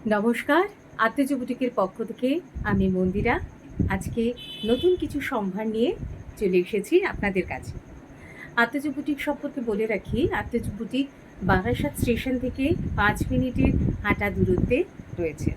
নমস্কার, আত্মজ বুটিকের পক্ষ থেকে আমি মন্দিরা। আজকে নতুন কিছু সম্ভার নিয়ে চলে এসেছি আপনাদের কাছে। আত্মজ বুটিক সম্পর্কে বলে রাখি, আত্মজ বুটিক বারাসাত স্টেশন থেকে 5 মিনিটের হাঁটা দূরত্বে রয়েছে।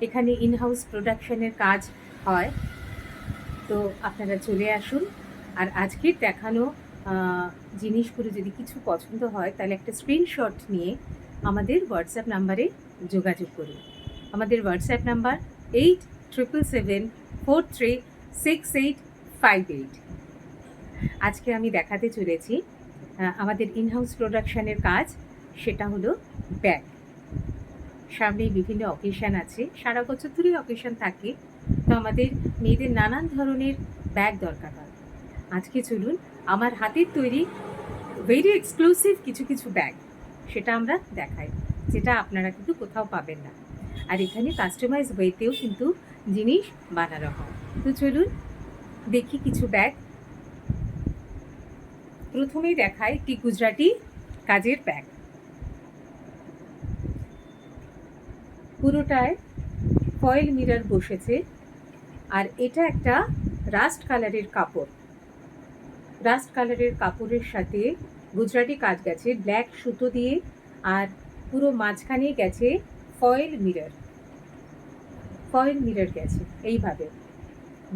এখানে ইনহাউস প্রোডাকশনের কাজ হয়, তো আপনারা চলে আসুন। আর আজকের দেখানো জিনিসগুলো যদি কিছু পছন্দ হয় তাহলে একটা স্ক্রিনশট নিয়ে আমাদের হোয়াটসঅ্যাপ নাম্বারে যোগাযোগ করুন। আমাদের হোয়াটসঅ্যাপ নাম্বার 8777436858। আজকে আমি দেখাতে চলেছি আমাদের ইনহাউস প্রোডাকশনের কাজ, সেটা হলো ব্যাগ। সামনেই বিভিন্ন অকেশান আছে, সারা বছর ধরেই অকেশান থাকে, তো আমাদের মেয়েদের নানান ধরনের ব্যাগ দরকার হয়। আজকে চলুন আমার হাতের তৈরি ভেরি এক্সক্লুসিভ কিছু কিছু ব্যাগ সেটা আমরা দেখাই, যেটা আপনারা কিন্তু কোথাও পাবেন না। আর এখানে কাস্টমাইজ ওয়েতেও কিন্তু জিনিস বানানো হয়। তো চলুন দেখি কিছু ব্যাগ। প্রথমেই দেখাই একটি গুজরাটি কাজের ব্যাগ। পুরোটায় ফয়েল মিরর বসেছে, আর এটা একটা রাস্ট কালারের কাপড়। রাস্ট কালারের কাপড়ের সাথে গুজরাটি কাজ গেছে ব্ল্যাক সুতো দিয়ে, আর পুরো মাঝখানে গেছে ফয়েল মিরর গেছে এইভাবে।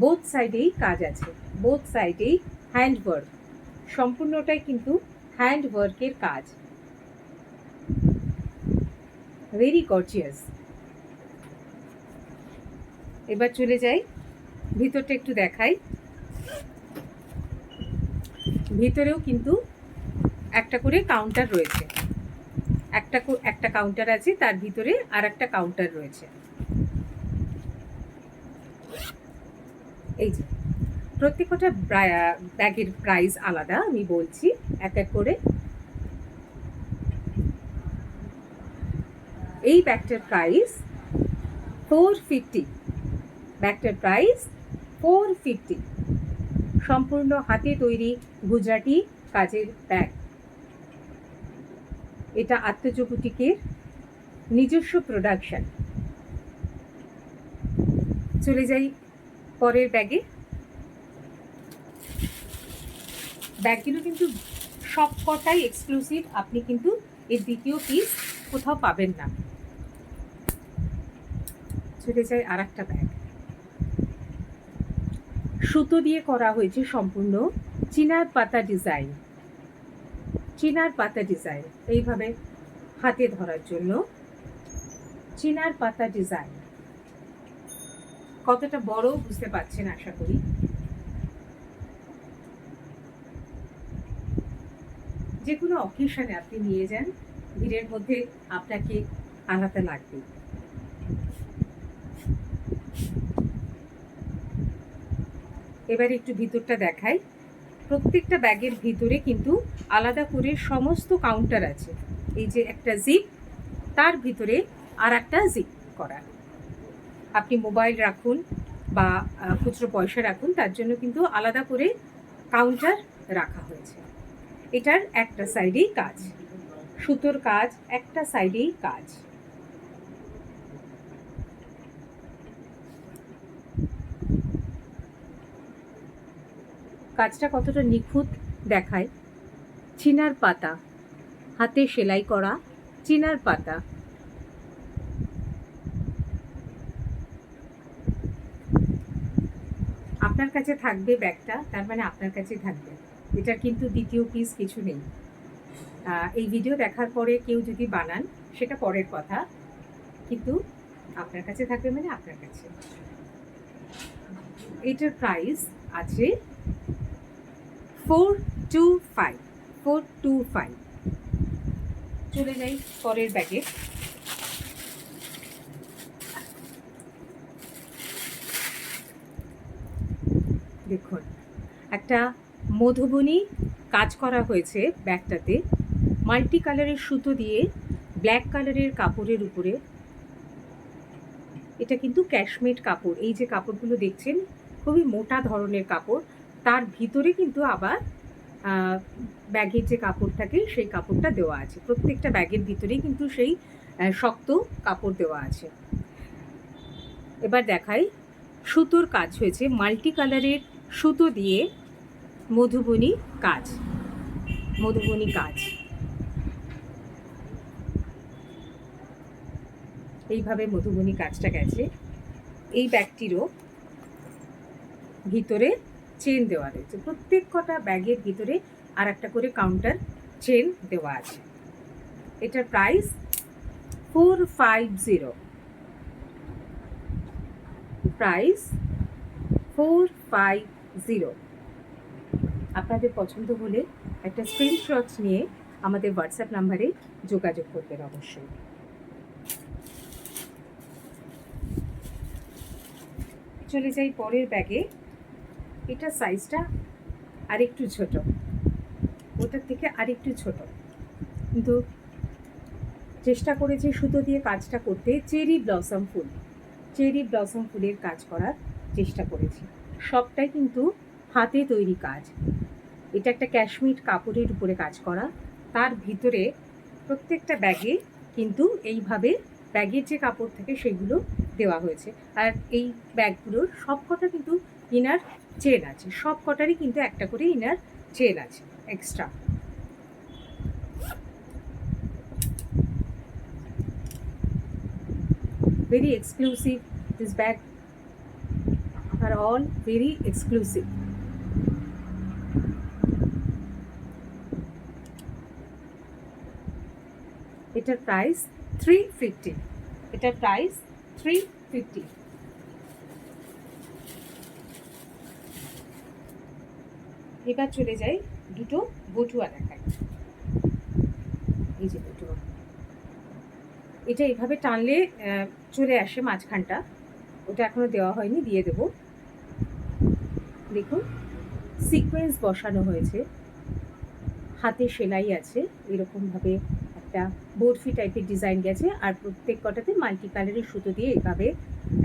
বোথ সাইডেই কাজ আছে, বোথ সাইডেই হ্যান্ডওয়ার্ক, সম্পূর্ণটাই কিন্তু হ্যান্ডওয়ার্কের কাজ। Very gorgeous. এবার চলে যাই ভিতরটা একটু দেখাই। ভিতরেও কিন্তু একটা করে কাউন্টার রয়েছে, একটা কাউন্টার আছে, তার ভিতরে আর একটা কাউন্টার রয়েছে। এই যে প্রত্যেকটা ব্যাগের প্রাইস আলাদা, আমি বলছি এক এক করে। এই ব্যাগটার প্রাইস 450। ব্যাগটার প্রাইস 450। সম্পূর্ণ হাতে তৈরি গুজরাটি কাজের ব্যাগ। এটা আত্মজ বুটিকের নিজস্ব প্রোডাকশন। চলে যাই পরের ব্যাগে। ব্যাগগুলো কিন্তু সবকটাই এক্সক্লুসিভ, আপনি কিন্তু এর দ্বিতীয় পিস কোথাও পাবেন না। চলে যাই আর একটা ব্যাগ। সুতো দিয়ে করা হয়েছে সম্পূর্ণ চিনার পাতা ডিজাইন। চিনার পাতা ডিজাইন এইভাবে হাতে ধরার জন্য চিনার পাতা ডিজাইন। কতটা বড় বুঝতে পারছেন আশা করি। যে কোনো অকেশনে আপনি নিয়ে যান, ভিড়ের মধ্যে আপনাকে আলাদা লাগবে। এবার একটু ভিতরটা দেখাই। প্রত্যেকটা ব্যাগের ভিতরে কিন্তু আলাদা করে সমস্ত কাউন্টার আছে। এই যে একটা জিপ, তার ভিতরে আর একটা জিপ করা। আপনি মোবাইল রাখুন বা খুচরো পয়সা রাখুন, তার জন্য কিন্তু আলাদা করে কাউন্টার রাখা হয়েছে। এটার একটা সাইডেই কাজ, সুতোর কাজ, একটা সাইডেই কাজ। কাজটা কতটা নিখুঁত দেখায়। চিনার পাতা, হাতে সেলাই করা চিনার পাতা। আপনার কাছে থাকবে ব্যাগটা, তার মানে আপনার কাছে থাকবে, এটার কিন্তু দ্বিতীয় পিস কিছু নেই। এই ভিডিও দেখার পরে কেউ যদি বানান সেটা পরের কথা, কিন্তু আপনার কাছে থাকবে মানে আপনার কাছে। এটার প্রাইস আছে 425। চলে যাই পরের ব্যাগে। দেখুন একটা মধুবনী কাজ করা হয়েছে ব্যাগটাতে, মাল্টি কালারের সুতো দিয়ে ব্ল্যাক কালারের কাপড়ের উপরে। এটা কিন্তু ক্যাশমেড কাপড়। এই যে কাপড়গুলো দেখছেন খুবই মোটা ধরনের কাপড়, তার ভিতরে কিন্তু আবার ব্যাগের যে কাপড় থাকে সেই কাপড়টা দেওয়া আছে। প্রত্যেকটা ব্যাগের ভিতরেই কিন্তু সেই শক্ত কাপড় দেওয়া আছে। এবার দেখাই, সুতোর কাজ হয়েছে, মাল্টি কালারের সুতো দিয়ে মধুবনী কাজ, মধুবনী কাজ। এইভাবে মধুবনী কাজটা গেছে। এই ব্যাগটিরও ভিতরে চেন দেওয়া রয়েছে, প্রত্যেক কটা ব্যাগের ভিতরে আর একটা করে কাউন্টার চেন দেওয়া আছে। এটার প্রাইস 450, প্রাইস 450। আপনাদের পছন্দ হলে একটা স্ক্রিনশট নিয়ে আমাদের হোয়াটসঅ্যাপ নাম্বারে যোগাযোগ করবেন অবশ্যই। চলে যাই পরের ব্যাগে। এটা সাইজটা আরেকটু ছোট, ওটার থেকে আরেকটু ছোট, কিন্তু চেষ্টা করেছি সুতো দিয়ে কাজটা করতে। চেরি ব্লসম ফুল, চেরি ব্লসম ফুলের কাজ করার চেষ্টা করেছি। সবটাই কিন্তু হাতে তৈরি কাজ। এটা একটা ক্যাশমির কাপড়ের উপরে কাজ করা, তার ভিতরে প্রত্যেকটা ব্যাগে কিন্তু এইভাবে ব্যাগের যে কাপড় থাকে সেগুলো দেওয়া হয়েছে। আর এই ব্যাগগুলোর সব কটা কিন্তু ইনার চেন আছে, সব কটারই কিন্তু একটা করে ইনার চেন আছে extra. very exclusive, this bag are all very exclusive. এটার প্রাইস 350, এটার প্রাইস 350। এবার চলে যাই দুটো বটুয়া দেখাই। এই যে বটুয়া, এটা এইভাবে টানলে চলে আসে মাঝখানটা, ওটা এখনো দেওয়া হয়নি, দিয়ে দেব। দেখুন সিকোয়েন্স বসানো হয়েছে, হাতে সেলাই আছে, এরকমভাবে একটা বরফি টাইপের ডিজাইন গেছে, আর প্রত্যেক কটাতে মাল্টি কালারের সুতো দিয়ে এভাবে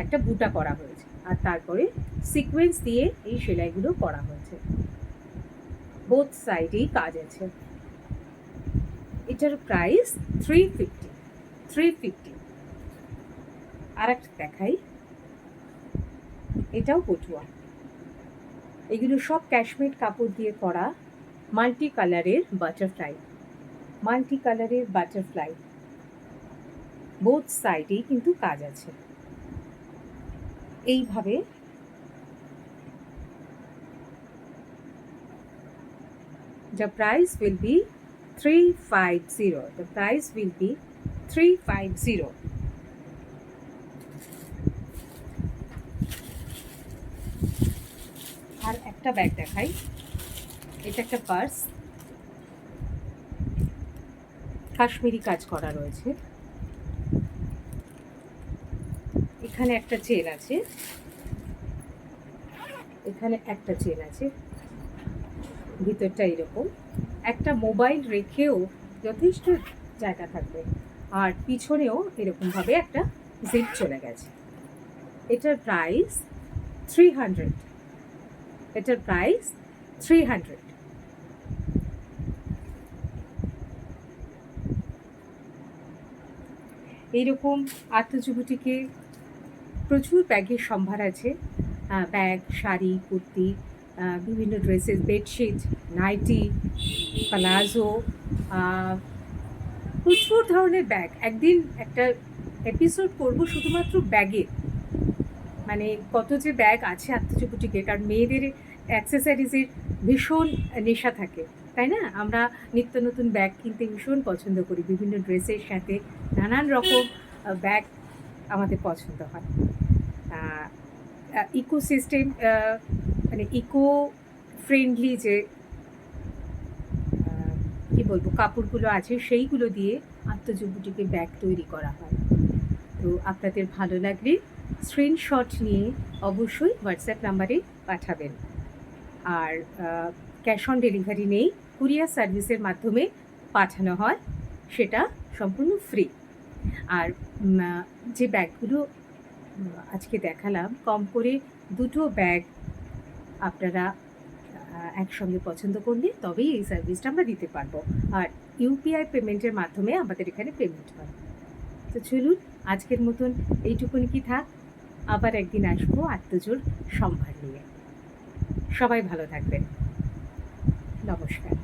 একটা বুটা করা হয়েছে, আর তারপরে সিকোয়েন্স দিয়ে এই সেলাইগুলো করা হয়েছে। বোথ সাইডেই কাজ আছে। এটার প্রাইস 350। আর একটা দেখাই, এটাও পটুয়া। এগুলো সব ক্যাশমির কাপড় দিয়ে করা মাল্টি কালারের বাটারফ্লাই, মাল্টি কালারের বাটারফ্লাই। বোথ সাইডেই কিন্তু কাজ আছে। এইভাবে the price will be 350, the price will be 350। আর একটা ব্যাগ দেখাই, এটা একটা পার্স, কাশ্মীরি কাজ করা রয়েছে। এখানে একটা চেন আছে, এখানে একটা চেন আছে, ভিতরটা এরকম। একটা মোবাইল রেখেও যথেষ্ট জায়গা থাকবে, আর পিছনেও এরকমভাবে একটা জিপ চলে গেছে। এটার প্রাইস 300, এটার প্রাইস 300। এইরকম আত্মজী বুটিকে প্রচুর ব্যাগের সম্ভার আছে, ব্যাগ, শাড়ি, কুর্তি, বিভিন্ন ড্রেসেস, বেডশিট, নাইটি, প্লাজো, প্রচুর ধরনের ব্যাগ। একদিন একটা এপিসোড করব শুধুমাত্র ব্যাগের, মানে কত যে ব্যাগ আছে আত্মজী বুটিকে। কারণ মেয়েদের অ্যাক্সেসরিজের ভীষণ নেশা থাকে, তাই না? আমরা নিত্য নতুন ব্যাগ কিনতে ভীষণ পছন্দ করি, বিভিন্ন ড্রেসের সাথে নানান রকম ব্যাগ আমাদের পছন্দ হয়। ইকোসিস্টেম, মানে ইকো ফ্রেন্ডলি যে কী বলবো কাপড়গুলো আছে সেইগুলো দিয়ে আত্মজী বুটিকে ব্যাগ তৈরি করা হয়। তো আপনাদের ভালো লাগলে স্ক্রিনশট নিয়ে অবশ্যই হোয়াটসঅ্যাপ নাম্বারে পাঠাবেন। আর ক্যাশ অন ডেলিভারি নেই, কুরিয়ার সার্ভিসের মাধ্যমে পাঠানো হয়, সেটা সম্পূর্ণ ফ্রি। আর যে ব্যাগগুলো আজকে দেখালাম, কম করে দুটো ব্যাগ আপনারা একসঙ্গে পছন্দ করলে তবেই এই সার্ভিসটা আমরা দিতে পারবো। আর ইউপিআই পেমেন্টের মাধ্যমে আমাদের এখানে পেমেন্ট হয়। তো চলুন আজকের মতন এইটুকুনি কি থাক, আবার একদিন আসবো আত্মজোর সম্ভার নিয়ে। সবাই ভালো থাকবেন। নমস্কার।